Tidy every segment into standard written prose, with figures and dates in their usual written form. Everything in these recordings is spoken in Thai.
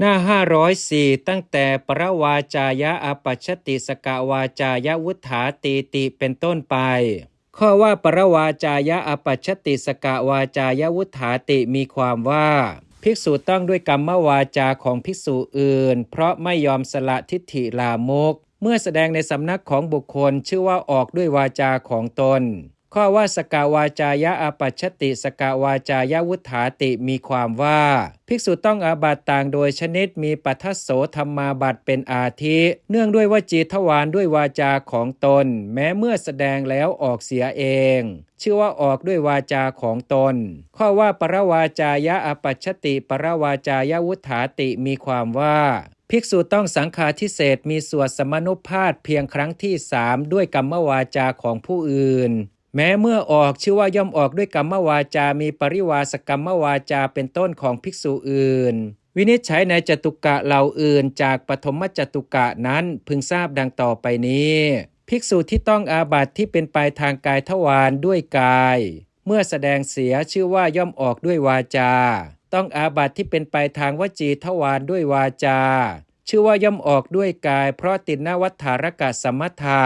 หน้า504ตั้งแต่ปรวาจายะอปัชชติสกวาจายวุฒาตีติเป็นต้นไปข้อว่าปรวาจายะอปัชชติสกวาจายวุฒาติมีความว่าภิกษุต้องด้วยกรรมวาจาของภิกษุอื่นเพราะไม่ยอมสละทิฏฐิลามกเมื่อแสดงในสำนักของบุคคลชื่อว่าออกด้วยวาจาของตนข้อว่าสกาวาจายะอปัชชติสกาวาจายวุฒาติมีความว่าภิกษุต้องอาบัติต่างโดยชนิดมีปัทโสธรรมาบัติเป็นอาทิเนื่องด้วยวจีทวารด้วยวาจาของตนแม้เมื่อแสดงแล้วออกเสียเองชื่อว่าออกด้วยวาจาของตนข้อว่าปรวาจายะอปัชชติปรวาจายวุฒาติมีความว่าภิกษุต้องสังฆาทิเศษมีส่วนสมนุภาพเพียงครั้งที่3ด้วยกรรมวาจาของผู้อื่นแม้เมื่อออกชื่อว่าย่อมออกด้วยกรรมวาจามีปริวาสกรรมวาจาเป็นต้นของภิกษุอื่นวินิจฉัยในจตุกะเหล่าอื่นจากปฐมจตุกะนั้นพึงทราบดังต่อไปนี้ภิกษุที่ต้องอาบัติที่เป็นไปทางกายทวารด้วยกายเมื่อแสดงเสียชื่อว่าย่อมออกด้วยวาจาต้องอาบัติที่เป็นไปทางวจีทวารด้วยวาจาชื่อว่าย่อมออกด้วยกายเพราะติณวัฏฐารกะสมัฏฐะ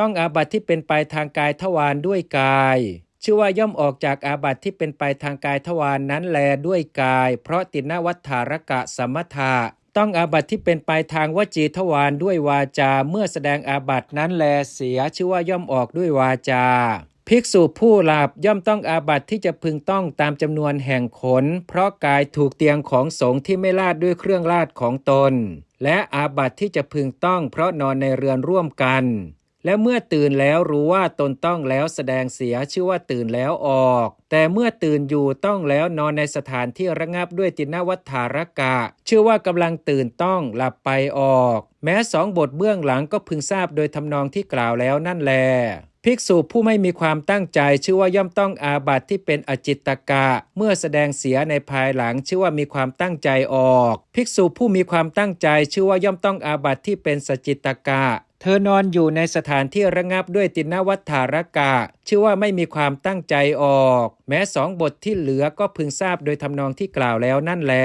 ต้องอาบัติที่เป็นไปทางกายทวารด้วยกายชื่อว่าย่อมออกจากอาบัติที่เป็นไปทางกายทวารนั้นแลด้วยกายเพราะติณวัฏฐารกะสมัฏฐะต้องอาบัติที่เป็นไปทางวจีทวารด้วยวาจาเมื่อแสดงอาบัตินั้นแลเสียชื่อว่าย่อมออกด้วยวาจาภิกษุผู้หลับย่อมต้องอาบัติที่จะพึงต้องตามจำนวนแห่งขนเพราะกายถูกเตียงของสงฆ์ที่ไม่ลาดด้วยเครื่องลาดของตนและอาบัติที่จะพึงต้องเพราะนอนในเรือนร่วมกันและเมื่อตื่นแล้วรู้ว่าตนต้องแล้วแสดงเสียชื่อว่าตื่นแล้วออกแต่เมื่อตื่นอยู่ต้องแล้วนอนในสถานที่ระงับด้วยติณวัฏฐารกะชื่อว่ากำลังตื่นต้องหลับไปออกแม้2 บทเบื้องหลังก็พึงทราบโดยทำนองที่กล่าวแล้วนั่นแลภิกษุผู้ไม่มีความตั้งใจชื่อว่าย่อมต้องอาบัติที่เป็นอจิตตกะเมื่อแสดงเสียในภายหลังชื่อว่ามีความตั้งใจออกภิกษุผู้มีความตั้งใจชื่อว่าย่อมต้องอาบัติที่เป็นสจิตตกะเธอนอนอยู่ในสถานที่ระงับด้วยติณวัฏฐารกะชื่อว่าไม่มีความตั้งใจออกแม้2 บทที่เหลือก็พึงทราบโดยทำนองที่กล่าวแล้วนั่นแล